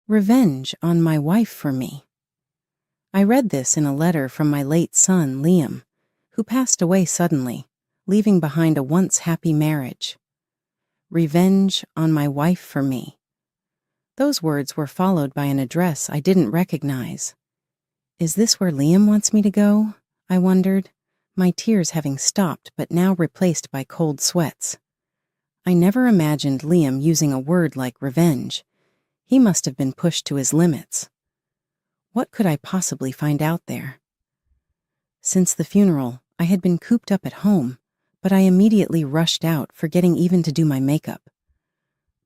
Revenge on my wife for me. I read this in a letter from my late son, Liam, who passed away suddenly, leaving behind a once happy marriage. Revenge on my wife for me. Those words were followed by an address I didn't recognize. Is this where Liam wants me to go? I wondered, my tears having stopped but now replaced by cold sweats. I never imagined Liam using a word like revenge. He must have been pushed to his limits. What could I possibly find out there? Since the funeral, I had been cooped up at home, but I immediately rushed out, forgetting even to do my makeup.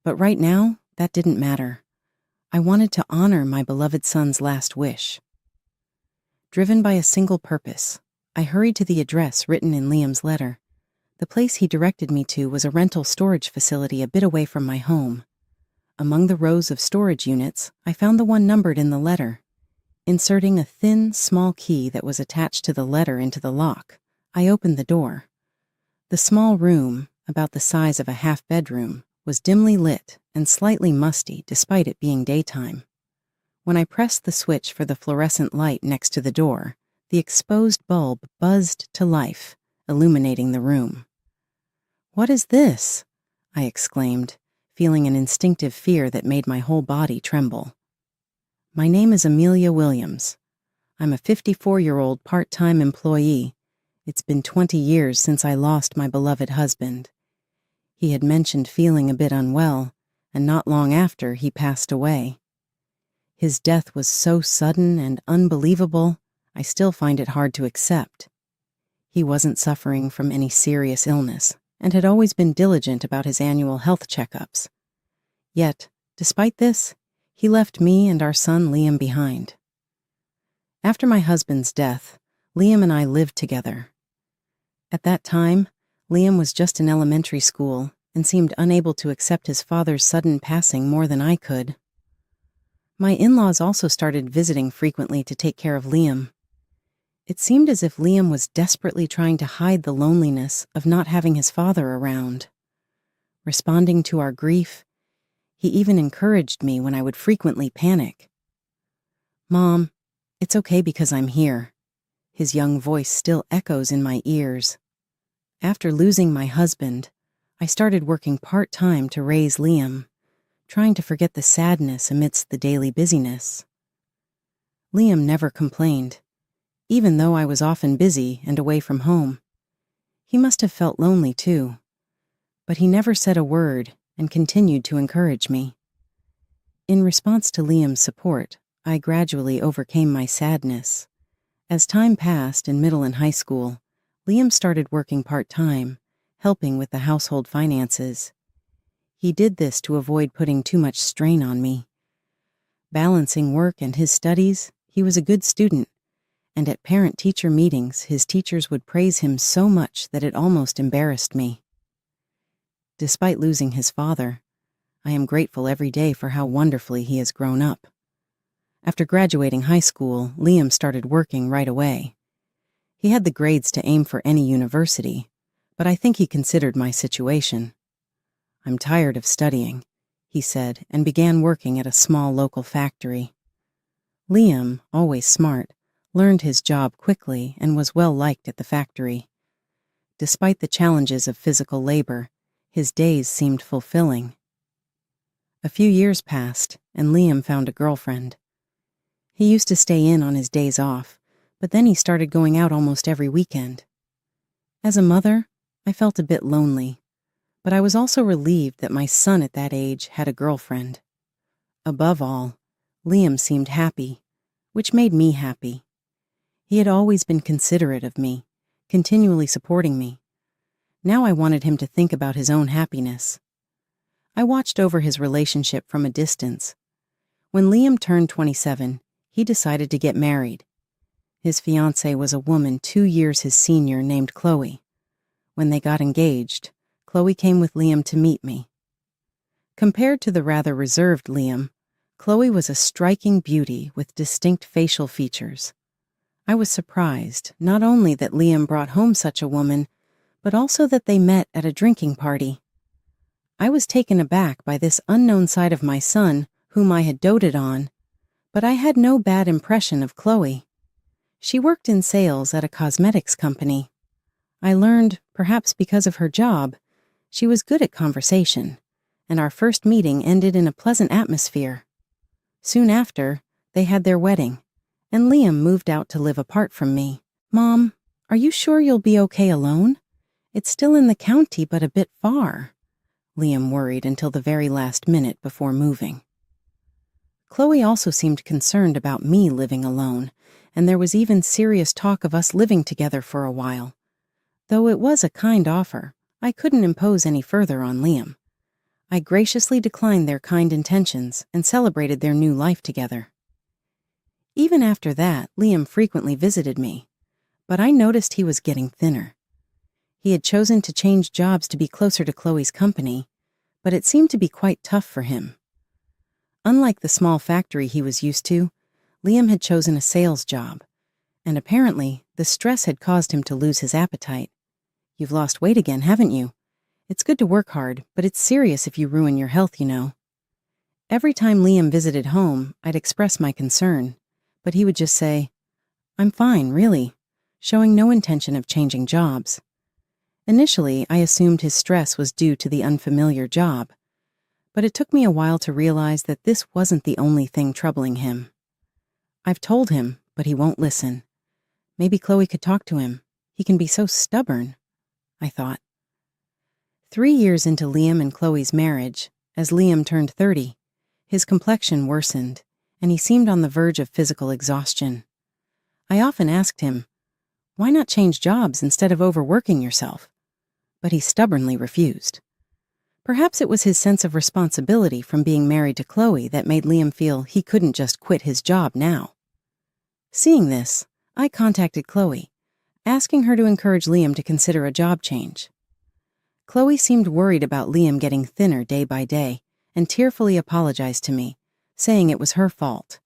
But right now, that didn't matter. I wanted to honor my beloved son's last wish. Driven by a single purpose, I hurried to the address written in Liam's letter. The place he directed me to was a rental storage facility a bit away from my home. Among the rows of storage units, I found the one numbered in the letter. Inserting a thin, small key that was attached to the letter into the lock, I opened the door. The small room, about the size of a half-bedroom, was dimly lit and slightly musty despite it being daytime. When I pressed the switch for the fluorescent light next to the door, the exposed bulb buzzed to life, illuminating the room. "What is this?" I exclaimed, feeling an instinctive fear that made my whole body tremble. My name is Amelia Williams. I'm a 54-year-old part-time employee. It's been 20 years since I lost my beloved husband. He had mentioned feeling a bit unwell, and not long after, he passed away. His death was so sudden and unbelievable, I still find it hard to accept. He wasn't suffering from any serious illness, and had always been diligent about his annual health checkups. Yet, despite this, he left me and our son Liam behind. After my husband's death, Liam and I lived together. At that time, Liam was just in elementary school and seemed unable to accept his father's sudden passing more than I could. My in-laws also started visiting frequently to take care of Liam. It seemed as if Liam was desperately trying to hide the loneliness of not having his father around. Responding to our grief, he even encouraged me when I would frequently panic. "Mom, it's okay because I'm here." His young voice still echoes in my ears. After losing my husband, I started working part-time to raise Liam, trying to forget the sadness amidst the daily busyness. Liam never complained, even though I was often busy and away from home. He must have felt lonely too, but he never said a word and continued to encourage me. In response to Liam's support, I gradually overcame my sadness. As time passed in middle and high school, Liam started working part-time, helping with the household finances. He did this to avoid putting too much strain on me. Balancing work and his studies, he was a good student, and at parent-teacher meetings, his teachers would praise him so much that it almost embarrassed me. Despite losing his father, I am grateful every day for how wonderfully he has grown up. After graduating high school, Liam started working right away. He had the grades to aim for any university, but I think he considered my situation. "I'm tired of studying," he said, and began working at a small local factory. Liam, always smart, learned his job quickly and was well liked at the factory. Despite the challenges of physical labor, his days seemed fulfilling. A few years passed, and Liam found a girlfriend. He used to stay in on his days off, but then he started going out almost every weekend. As a mother, I felt a bit lonely, but I was also relieved that my son at that age had a girlfriend. Above all, Liam seemed happy, which made me happy. He had always been considerate of me, continually supporting me. Now I wanted him to think about his own happiness. I watched over his relationship from a distance. When Liam turned 27, he decided to get married. His fiancée was a woman 2 years his senior named Chloe. When they got engaged, Chloe came with Liam to meet me. Compared to the rather reserved Liam, Chloe was a striking beauty with distinct facial features. I was surprised not only that Liam brought home such a woman, but also that they met at a drinking party. I was taken aback by this unknown side of my son, whom I had doted on, but I had no bad impression of Chloe. She worked in sales at a cosmetics company. I learned, perhaps because of her job, she was good at conversation, and our first meeting ended in a pleasant atmosphere. Soon after, they had their wedding, and Liam moved out to live apart from me. "Mom, are you sure you'll be okay alone? It's still in the county, but a bit far." Liam worried until the very last minute before moving. Chloe also seemed concerned about me living alone, and there was even serious talk of us living together for a while. Though it was a kind offer, I couldn't impose any further on Liam. I graciously declined their kind intentions and celebrated their new life together. Even after that, Liam frequently visited me, but I noticed he was getting thinner. He had chosen to change jobs to be closer to Chloe's company, but it seemed to be quite tough for him. Unlike the small factory he was used to, Liam had chosen a sales job, and apparently the stress had caused him to lose his appetite. "You've lost weight again, haven't you? It's good to work hard, but it's serious if you ruin your health, you know." Every time Liam visited home, I'd express my concern, but he would just say, "I'm fine, really," showing no intention of changing jobs. Initially, I assumed his stress was due to the unfamiliar job, but it took me a while to realize that this wasn't the only thing troubling him. I've told him, but he won't listen. Maybe Chloe could talk to him. He can be so stubborn, I thought. 3 years into Liam and Chloe's marriage, as Liam turned 30, his complexion worsened, and he seemed on the verge of physical exhaustion. I often asked him, "Why not change jobs instead of overworking yourself?" But he stubbornly refused. Perhaps it was his sense of responsibility from being married to Chloe that made Liam feel he couldn't just quit his job now. Seeing this, I contacted Chloe, asking her to encourage Liam to consider a job change. Chloe seemed worried about Liam getting thinner day by day and tearfully apologized to me, saying it was her fault.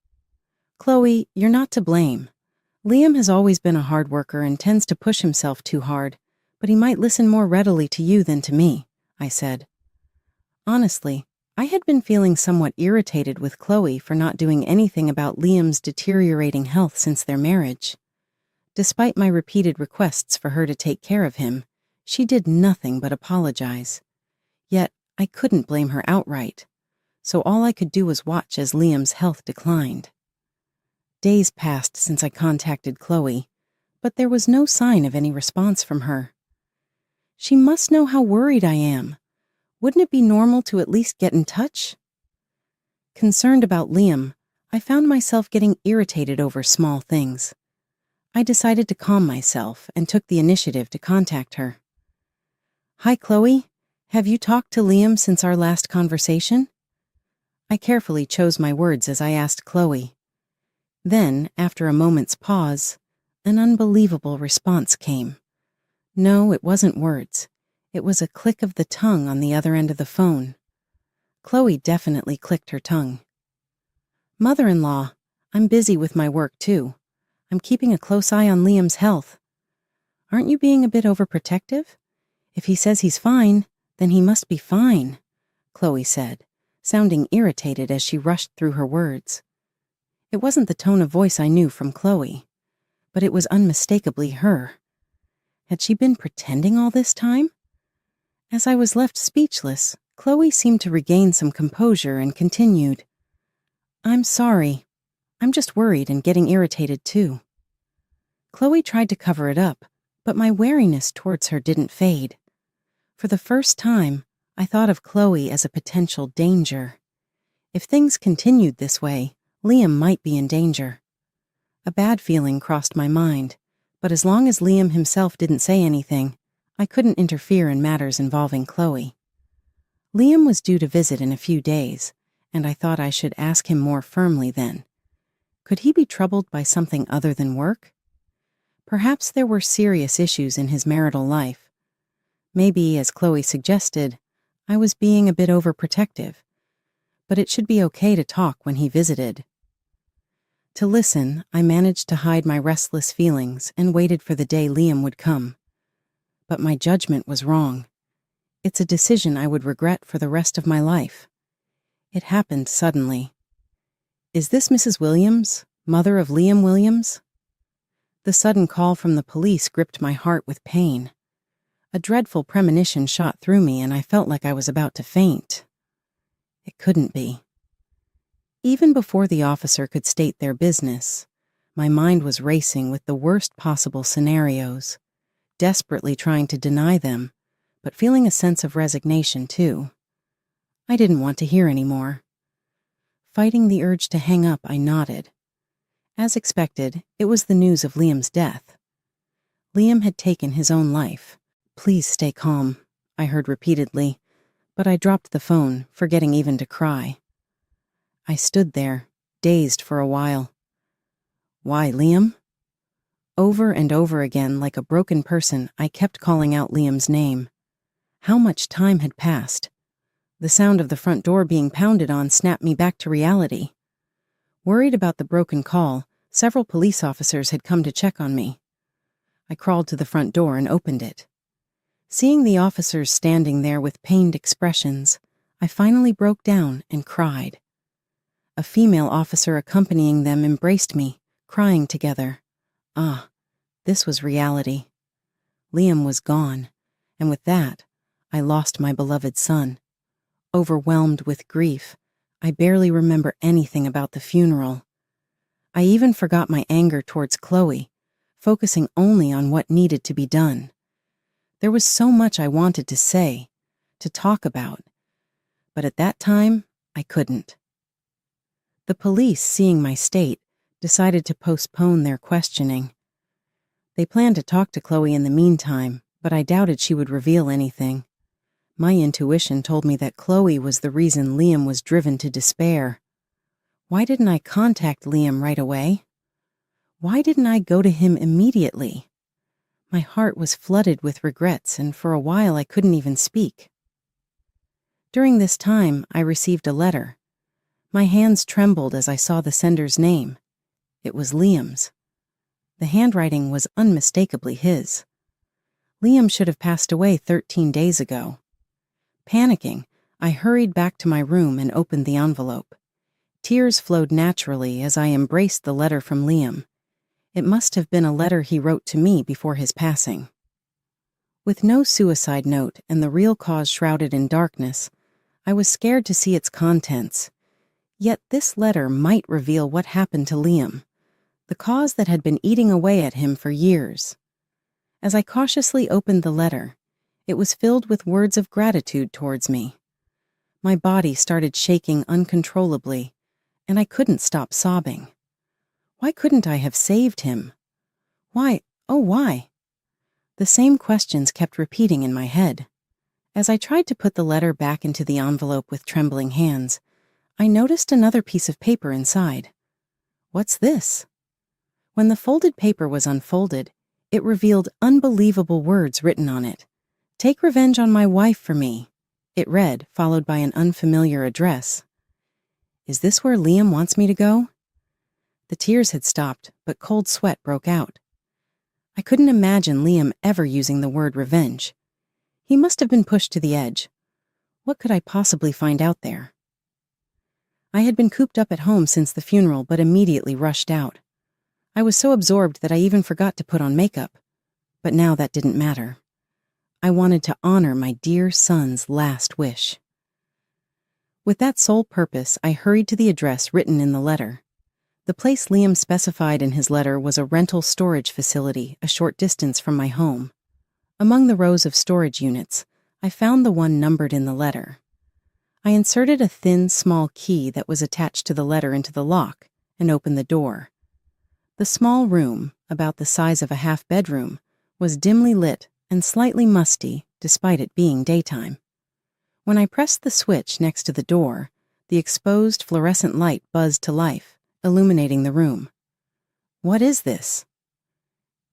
"Chloe, you're not to blame. Liam has always been a hard worker and tends to push himself too hard, but he might listen more readily to you than to me," I said. Honestly, I had been feeling somewhat irritated with Chloe for not doing anything about Liam's deteriorating health since their marriage. Despite my repeated requests for her to take care of him, she did nothing but apologize. Yet, I couldn't blame her outright, so all I could do was watch as Liam's health declined. Days passed since I contacted Chloe, but there was no sign of any response from her. She must know how worried I am. Wouldn't it be normal to at least get in touch? Concerned about Liam, I found myself getting irritated over small things. I decided to calm myself and took the initiative to contact her. "Hi, Chloe. Have you talked to Liam since our last conversation?" I carefully chose my words as I asked Chloe. Then, after a moment's pause, an unbelievable response came. No, it wasn't words. It was a click of the tongue on the other end of the phone. Chloe definitely clicked her tongue. "Mother-in-law, I'm busy with my work too. I'm keeping a close eye on Liam's health. Aren't you being a bit overprotective? If he says he's fine, then he must be fine," Chloe said, sounding irritated as she rushed through her words. It wasn't the tone of voice I knew from Chloe, but it was unmistakably her. Had she been pretending all this time? As I was left speechless, Chloe seemed to regain some composure and continued, "I'm sorry. I'm just worried and getting irritated too." Chloe tried to cover it up, but my wariness towards her didn't fade. For the first time, I thought of Chloe as a potential danger. If things continued this way, Liam might be in danger. A bad feeling crossed my mind, but as long as Liam himself didn't say anything, I couldn't interfere in matters involving Chloe. Liam was due to visit in a few days, and I thought I should ask him more firmly then. Could he be troubled by something other than work? Perhaps there were serious issues in his marital life. Maybe, as Chloe suggested, I was being a bit overprotective, but it should be okay to talk when he visited. To listen, I managed to hide my restless feelings and waited for the day Liam would come. But my judgment was wrong. It's a decision I would regret for the rest of my life. It happened suddenly, Is this Mrs. Williams, mother of Liam Williams? The sudden call from the police gripped my heart with pain. A dreadful premonition shot through me, and I felt like I was about to faint. It couldn't be. Even before the officer could state their business, my mind was racing with the worst possible scenarios, desperately trying to deny them, but feeling a sense of resignation too. I didn't want to hear any more. Fighting the urge to hang up, I nodded. As expected, it was the news of Liam's death. Liam had taken his own life. "Please stay calm," I heard repeatedly, but I dropped the phone, forgetting even to cry. I stood there, dazed for a while. Why, Liam? Over and over again, like a broken person, I kept calling out Liam's name. How much time had passed? The sound of the front door being pounded on snapped me back to reality. Worried about the broken call, several police officers had come to check on me. I crawled to the front door and opened it. Seeing the officers standing there with pained expressions, I finally broke down and cried. A female officer accompanying them embraced me, crying together. Ah, this was reality. Liam was gone, and with that, I lost my beloved son. Overwhelmed with grief, I barely remember anything about the funeral. I even forgot my anger towards Chloe, focusing only on what needed to be done. There was so much I wanted to say, to talk about, but at that time, I couldn't. The police, seeing my state, decided to postpone their questioning. They planned to talk to Chloe in the meantime, but I doubted she would reveal anything. My intuition told me that Chloe was the reason Liam was driven to despair. Why didn't I contact Liam right away? Why didn't I go to him immediately? My heart was flooded with regrets, and for a while I couldn't even speak. During this time, I received a letter. My hands trembled as I saw the sender's name. It was Liam's. The handwriting was unmistakably his. Liam should have passed away 13 days ago. Panicking, I hurried back to my room and opened the envelope. Tears flowed naturally as I embraced the letter from Liam. It must have been a letter he wrote to me before his passing. With no suicide note and the real cause shrouded in darkness, I was scared to see its contents. Yet this letter might reveal what happened to Liam, the cause that had been eating away at him for years. As I cautiously opened the letter, it was filled with words of gratitude towards me. My body started shaking uncontrollably, and I couldn't stop sobbing. Why couldn't I have saved him? Why, oh why? The same questions kept repeating in my head. As I tried to put the letter back into the envelope with trembling hands, I noticed another piece of paper inside. What's this? When the folded paper was unfolded, it revealed unbelievable words written on it. "Take revenge on my wife for me," it read, followed by an unfamiliar address. Is this where Liam wants me to go? The tears had stopped, but cold sweat broke out. I couldn't imagine Liam ever using the word revenge. He must have been pushed to the edge. What could I possibly find out there? I had been cooped up at home since the funeral, but immediately rushed out. I was so absorbed that I even forgot to put on makeup. But now that didn't matter. I wanted to honor my dear son's last wish. With that sole purpose, I hurried to the address written in the letter. The place Liam specified in his letter was a rental storage facility a short distance from my home. Among the rows of storage units, I found the one numbered in the letter. I inserted a thin, small key that was attached to the letter into the lock and opened the door. The small room, about the size of a half-bedroom, was dimly lit and slightly musty despite it being daytime. When I pressed the switch next to the door, the exposed fluorescent light buzzed to life, illuminating the room. What is this?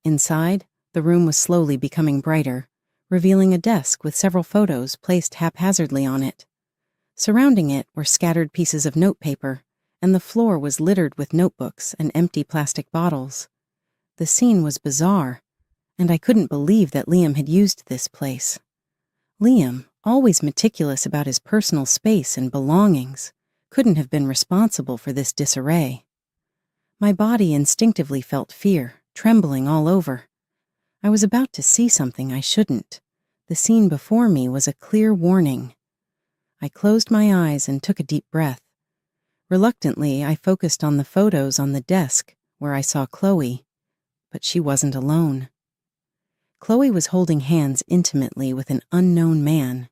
Inside, the room was slowly becoming brighter, revealing a desk with several photos placed haphazardly on it. Surrounding it were scattered pieces of notepaper, and the floor was littered with notebooks and empty plastic bottles. The scene was bizarre, and I couldn't believe that Liam had used this place. Liam, always meticulous about his personal space and belongings, couldn't have been responsible for this disarray. My body instinctively felt fear, trembling all over. I was about to see something I shouldn't. The scene before me was a clear warning. I closed my eyes and took a deep breath. Reluctantly, I focused on the photos on the desk where I saw Chloe, but she wasn't alone. Chloe was holding hands intimately with an unknown man.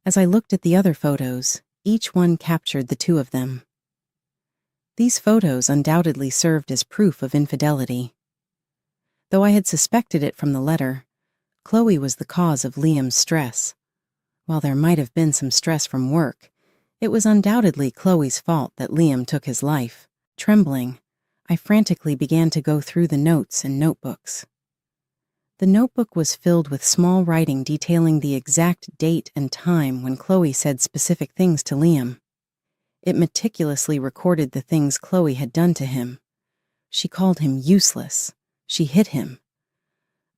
As I looked at the other photos, each one captured the two of them. These photos undoubtedly served as proof of infidelity. Though I had suspected it from the letter, Chloe was the cause of Liam's stress. While there might have been some stress from work, it was undoubtedly Chloe's fault that Liam took his life. Trembling, I frantically began to go through the notes and notebooks. The notebook was filled with small writing detailing the exact date and time when Chloe said specific things to Liam. It meticulously recorded the things Chloe had done to him. She called him useless. She hit him.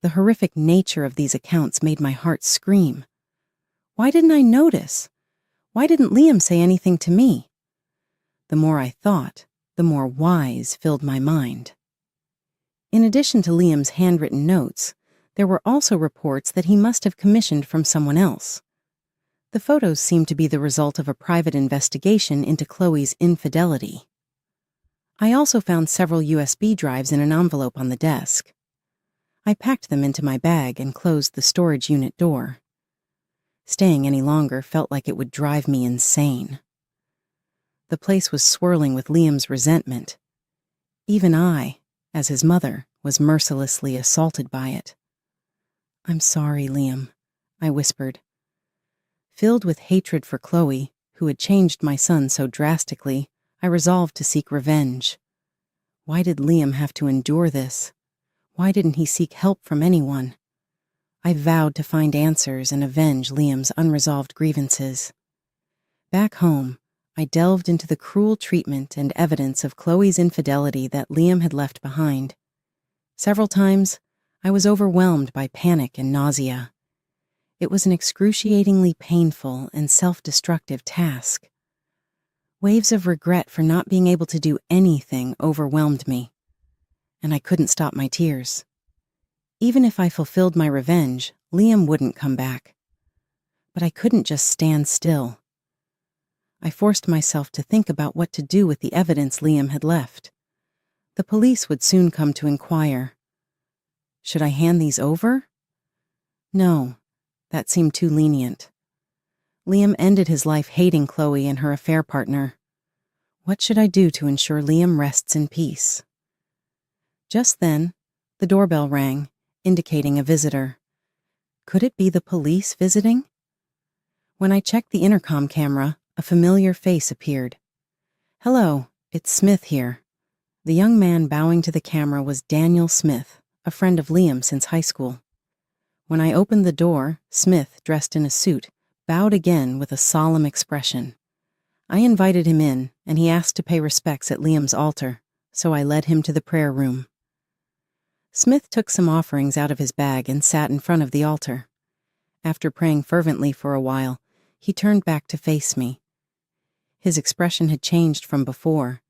The horrific nature of these accounts made my heart scream. Why didn't I notice? Why didn't Liam say anything to me? The more I thought, the more whys filled my mind. In addition to Liam's handwritten notes, there were also reports that he must have commissioned from someone else. The photos seemed to be the result of a private investigation into Chloe's infidelity. I also found several USB drives in an envelope on the desk. I packed them into my bag and closed the storage unit door. Staying any longer felt like it would drive me insane. The place was swirling with Liam's resentment. Even I, as his mother, was mercilessly assaulted by it. "I'm sorry, Liam," I whispered. Filled with hatred for Chloe, who had changed my son so drastically, I resolved to seek revenge. Why did Liam have to endure this? Why didn't he seek help from anyone? I vowed to find answers and avenge Liam's unresolved grievances. Back home, I delved into the cruel treatment and evidence of Chloe's infidelity that Liam had left behind. Several times, I was overwhelmed by panic and nausea. It was an excruciatingly painful and self-destructive task. Waves of regret for not being able to do anything overwhelmed me, and I couldn't stop my tears. Even if I fulfilled my revenge, Liam wouldn't come back. But I couldn't just stand still. I forced myself to think about what to do with the evidence Liam had left. The police would soon come to inquire. Should I hand these over? No, that seemed too lenient. Liam ended his life hating Chloe and her affair partner. What should I do to ensure Liam rests in peace? Just then, the doorbell rang, indicating a visitor. Could it be the police visiting? When I checked the intercom camera, a familiar face appeared. "Hello, it's Smith here." The young man bowing to the camera was Daniel Smith, a friend of Liam since high school. When I opened the door, Smith, dressed in a suit, bowed again with a solemn expression. I invited him in, and he asked to pay respects at Liam's altar, so I led him to the prayer room. Smith took some offerings out of his bag and sat in front of the altar. After praying fervently for a while, he turned back to face me. His expression had changed from before.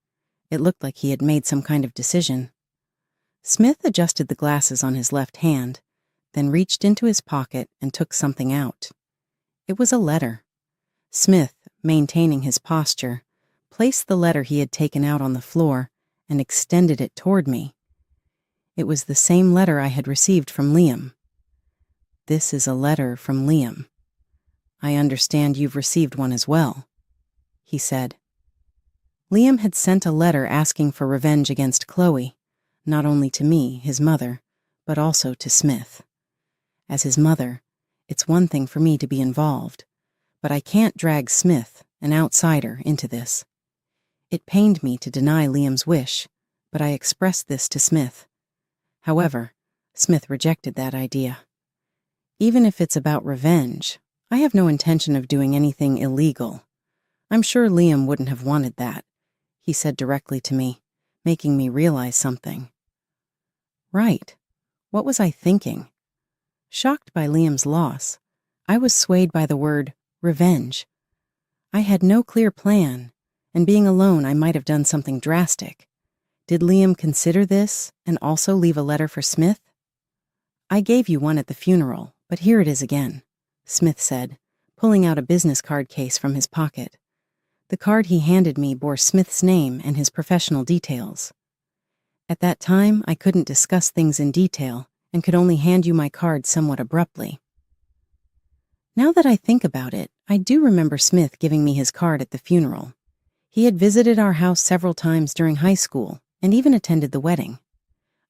It looked like he had made some kind of decision. Smith adjusted the glasses on his left hand, then reached into his pocket and took something out. It was a letter. Smith, maintaining his posture, placed the letter he had taken out on the floor and extended it toward me. It was the same letter I had received from Liam. "This is a letter from Liam. I understand you've received one as well," he said. Liam had sent a letter asking for revenge against Chloe, not only to me, his mother, but also to Smith. As his mother, it's one thing for me to be involved, but I can't drag Smith, an outsider, into this. It pained me to deny Liam's wish, but I expressed this to Smith. However, Smith rejected that idea. Even if it's about revenge, I have no intention of doing anything illegal. I'm sure Liam wouldn't have wanted that, he said directly to me, making me realize something. Right. What was I thinking? Shocked by Liam's loss, I was swayed by the word revenge. I had no clear plan, and being alone, I might have done something drastic. Did Liam consider this and also leave a letter for Smith? I gave you one at the funeral, but here it is again, Smith said, pulling out a business card case from his pocket. The card he handed me bore Smith's name and his professional details. At that time, I couldn't discuss things in detail and could only hand you my card somewhat abruptly. Now that I think about it, I do remember Smith giving me his card at the funeral. He had visited our house several times during high school and even attended the wedding.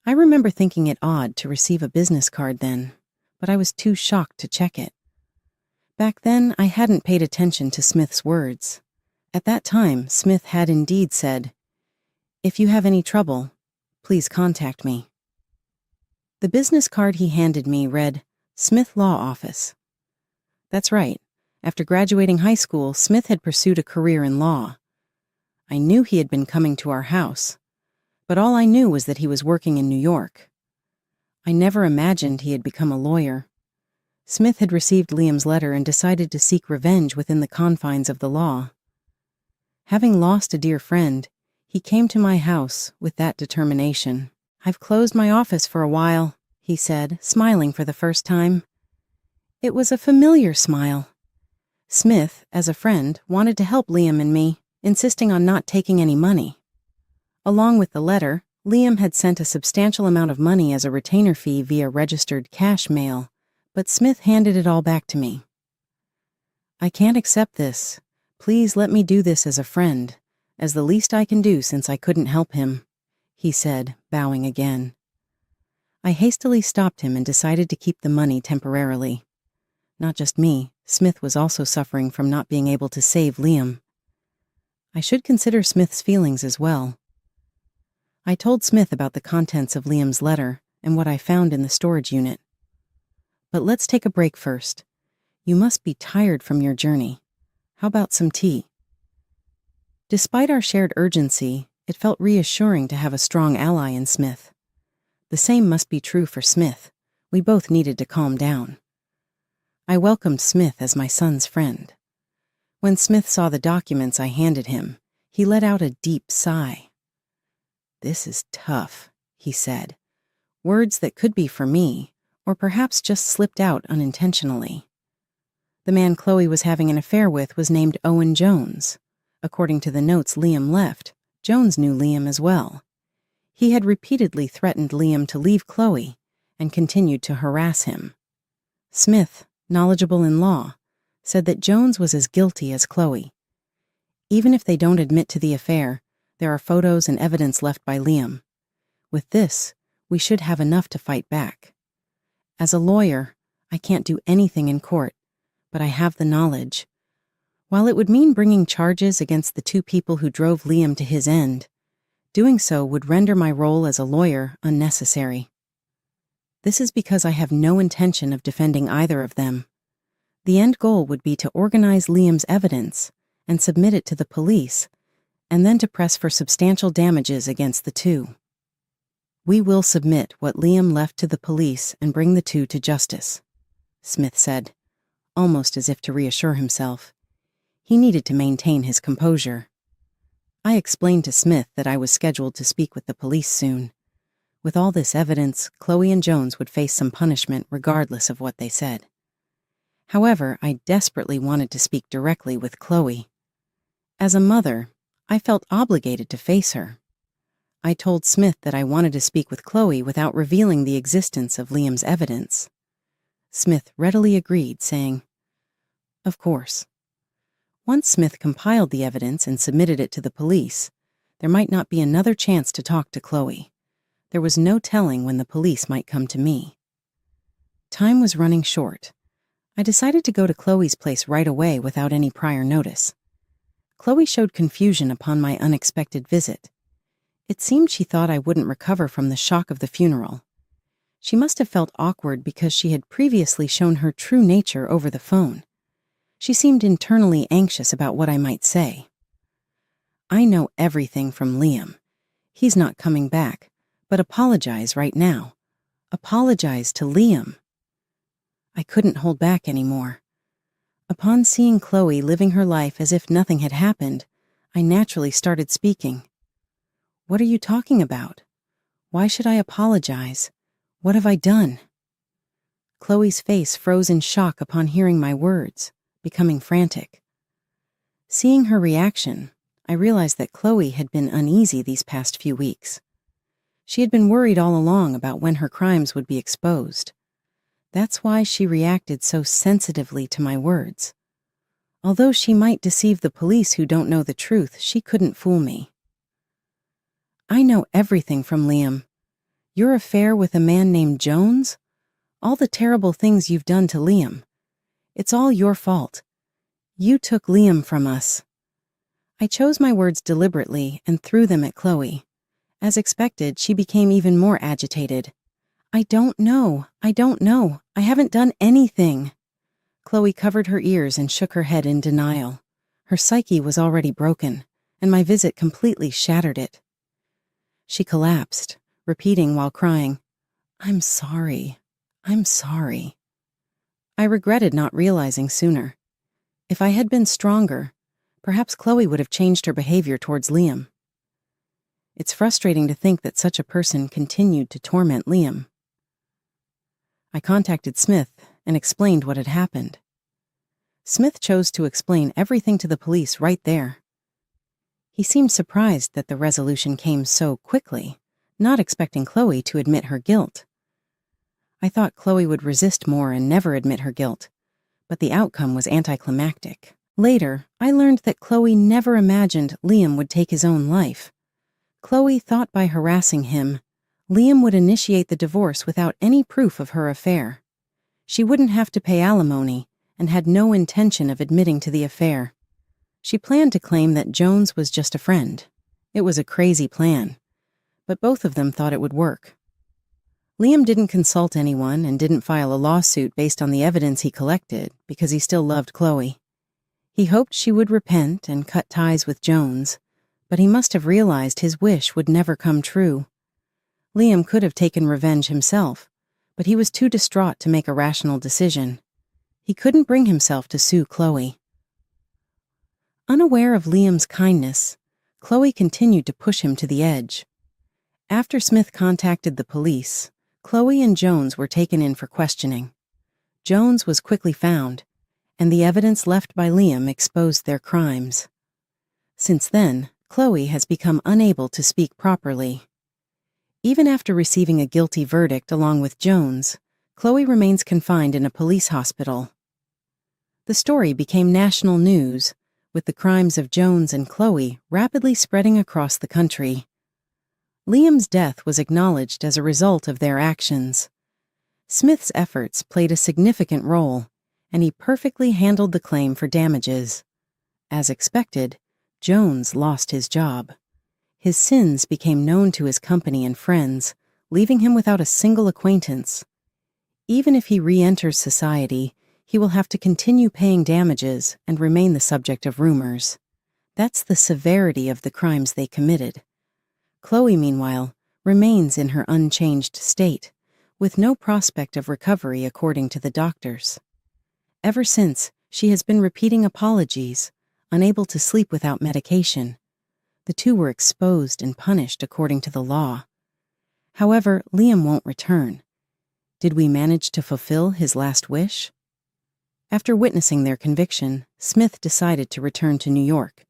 I remember thinking it odd to receive a business card then, but I was too shocked to check it. Back then, I hadn't paid attention to Smith's words. At that time, Smith had indeed said, "If you have any trouble, please contact me." The business card he handed me read, Smith Law Office. That's right. After graduating high school, Smith had pursued a career in law. I knew he had been coming to our house, but all I knew was that he was working in New York. I never imagined he had become a lawyer. Smith had received Liam's letter and decided to seek revenge within the confines of the law. Having lost a dear friend, he came to my house with that determination. "I've closed my office for a while," he said, smiling for the first time. It was a familiar smile. Smith, as a friend, wanted to help Liam and me, insisting on not taking any money. Along with the letter, Liam had sent a substantial amount of money as a retainer fee via registered cash mail, but Smith handed it all back to me. "I can't accept this. Please let me do this as a friend, as the least I can do since I couldn't help him," he said, bowing again. I hastily stopped him and decided to keep the money temporarily. Not just me, Smith was also suffering from not being able to save Liam. I should consider Smith's feelings as well. I told Smith about the contents of Liam's letter and what I found in the storage unit. But let's take a break first. You must be tired from your journey. How about some tea? Despite our shared urgency, it felt reassuring to have a strong ally in Smith. The same must be true for Smith. We both needed to calm down. I welcomed Smith as my son's friend. When Smith saw the documents I handed him, he let out a deep sigh. "This is tough," he said, words that could be for me, or perhaps just slipped out unintentionally. The man Chloe was having an affair with was named Owen Jones. According to the notes Liam left, Jones knew Liam as well. He had repeatedly threatened Liam to leave Chloe and continued to harass him. Smith, knowledgeable in law, said that Jones was as guilty as Chloe. Even if they don't admit to the affair, there are photos and evidence left by Liam. With this, we should have enough to fight back. As a lawyer, I can't do anything in court, but I have the knowledge. While it would mean bringing charges against the two people who drove Liam to his end, doing so would render my role as a lawyer unnecessary. This is because I have no intention of defending either of them. The end goal would be to organize Liam's evidence and submit it to the police, and then to press for substantial damages against the two. "We will submit what Liam left to the police and bring the two to justice," Smith said, almost as if to reassure himself. He needed to maintain his composure. I explained to Smith that I was scheduled to speak with the police soon. With all this evidence, Chloe and Jones would face some punishment regardless of what they said. However, I desperately wanted to speak directly with Chloe. As a mother, I felt obligated to face her. I told Smith that I wanted to speak with Chloe without revealing the existence of Liam's evidence. Smith readily agreed, saying, "Of course." Once Smith compiled the evidence and submitted it to the police, there might not be another chance to talk to Chloe. There was no telling when the police might come to me. Time was running short. I decided to go to Chloe's place right away without any prior notice. Chloe showed confusion upon my unexpected visit. It seemed she thought I wouldn't recover from the shock of the funeral. She must have felt awkward because she had previously shown her true nature over the phone. She seemed internally anxious about what I might say. "I know everything from Liam. He's not coming back, but apologize right now. Apologize to Liam." I couldn't hold back anymore. Upon seeing Chloe living her life as if nothing had happened, I naturally started speaking. "What are you talking about? Why should I apologize? What have I done?" Chloe's face froze in shock upon hearing my words, becoming frantic. Seeing her reaction, I realized that Chloe had been uneasy these past few weeks. She had been worried all along about when her crimes would be exposed. That's why she reacted so sensitively to my words. Although she might deceive the police who don't know the truth, she couldn't fool me. "I know everything from Liam. Your affair with a man named Jones? All the terrible things you've done to Liam. It's all your fault. You took Liam from us." I chose my words deliberately and threw them at Chloe. As expected, she became even more agitated. I don't know. I haven't done anything." Chloe covered her ears and shook her head in denial. Her psyche was already broken, and my visit completely shattered it. She collapsed, repeating while crying, I'm sorry. I regretted not realizing sooner. If I had been stronger, perhaps Chloe would have changed her behavior towards Liam. It's frustrating to think that such a person continued to torment Liam. I contacted Smith and explained what had happened. Smith chose to explain everything to the police right there. He seemed surprised that the resolution came so quickly, not expecting Chloe to admit her guilt. I thought Chloe would resist more and never admit her guilt, but the outcome was anticlimactic. Later, I learned that Chloe never imagined Liam would take his own life. Chloe thought by harassing him, Liam would initiate the divorce without any proof of her affair. She wouldn't have to pay alimony and had no intention of admitting to the affair. She planned to claim that Jones was just a friend. It was a crazy plan, but both of them thought it would work. Liam didn't consult anyone and didn't file a lawsuit based on the evidence he collected because he still loved Chloe. He hoped she would repent and cut ties with Jones, but he must have realized his wish would never come true. Liam could have taken revenge himself, but he was too distraught to make a rational decision. He couldn't bring himself to sue Chloe. Unaware of Liam's kindness, Chloe continued to push him to the edge. After Smith contacted the police, Chloe and Jones were taken in for questioning. Jones was quickly found, and the evidence left by Liam exposed their crimes. Since then, Chloe has become unable to speak properly. Even after receiving a guilty verdict along with Jones, Chloe remains confined in a police hospital. The story became national news, with the crimes of Jones and Chloe rapidly spreading across the country. Liam's death was acknowledged as a result of their actions. Smith's efforts played a significant role, and he perfectly handled the claim for damages. As expected, Jones lost his job. His sins became known to his company and friends, leaving him without a single acquaintance. Even if he re-enters society, he will have to continue paying damages and remain the subject of rumors. That's the severity of the crimes they committed. Chloe, meanwhile, remains in her unchanged state, with no prospect of recovery according to the doctors. Ever since, she has been repeating apologies, unable to sleep without medication. The two were exposed and punished according to the law. However, Liam won't return. Did we manage to fulfill his last wish? After witnessing their conviction, Smith decided to return to New York.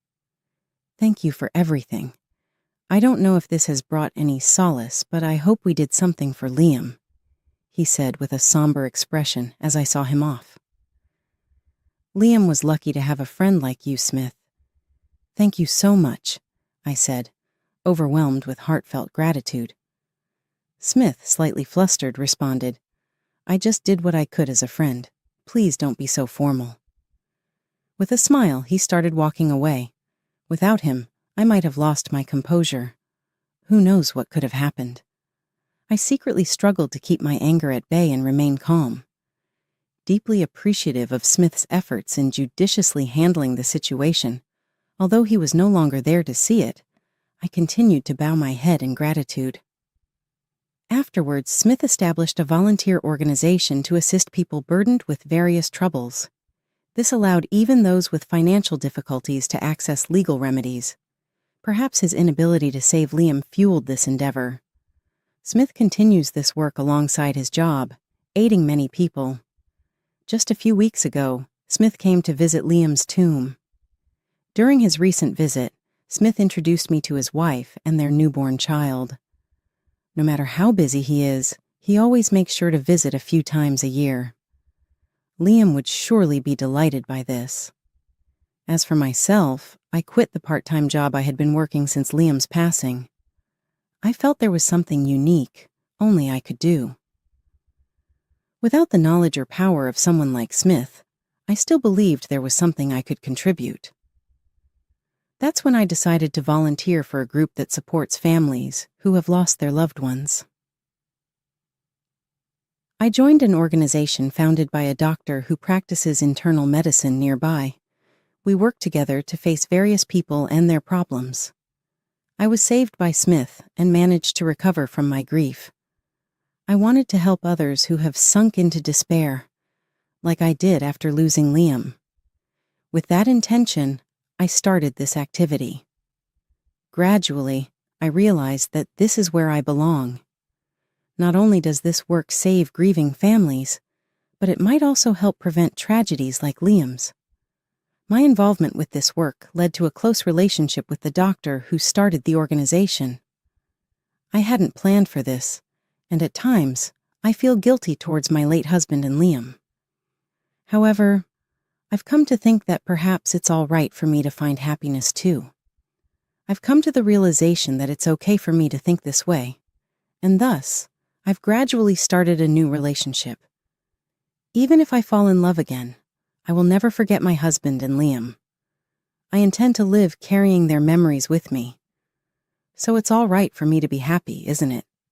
Thank you for everything. I don't know if this has brought any solace, but I hope we did something for Liam, he said with a somber expression as I saw him off. Liam was lucky to have a friend like you, Smith. Thank you so much, I said, overwhelmed with heartfelt gratitude. Smith, slightly flustered, responded, I just did what I could as a friend. Please don't be so formal. With a smile, he started walking away. Without him, I might have lost my composure. Who knows what could have happened? I secretly struggled to keep my anger at bay and remain calm. Deeply appreciative of Smith's efforts in judiciously handling the situation, although he was no longer there to see it, I continued to bow my head in gratitude. Afterwards, Smith established a volunteer organization to assist people burdened with various troubles. This allowed even those with financial difficulties to access legal remedies. Perhaps his inability to save Liam fueled this endeavor. Smith continues this work alongside his job, aiding many people. Just a few weeks ago, Smith came to visit Liam's tomb. During his recent visit, Smith introduced me to his wife and their newborn child. No matter how busy he is, he always makes sure to visit a few times a year. Liam would surely be delighted by this. As for myself, I quit the part-time job I had been working since Liam's passing. I felt there was something unique, only I could do. Without the knowledge or power of someone like Smith, I still believed there was something I could contribute. That's when I decided to volunteer for a group that supports families who have lost their loved ones. I joined an organization founded by a doctor who practices internal medicine nearby. We worked together to face various people and their problems. I was saved by Smith and managed to recover from my grief. I wanted to help others who have sunk into despair, like I did after losing Liam. With that intention, I started this activity. Gradually, I realized that this is where I belong. Not only does this work save grieving families, but it might also help prevent tragedies like Liam's. My involvement with this work led to a close relationship with the doctor who started the organization. I hadn't planned for this, and at times, I feel guilty towards my late husband and Liam. However, I've come to think that perhaps it's all right for me to find happiness too. I've come to the realization that it's okay for me to think this way, and thus, I've gradually started a new relationship. Even if I fall in love again, I will never forget my husband and Liam. I intend to live carrying their memories with me. So it's all right for me to be happy, isn't it?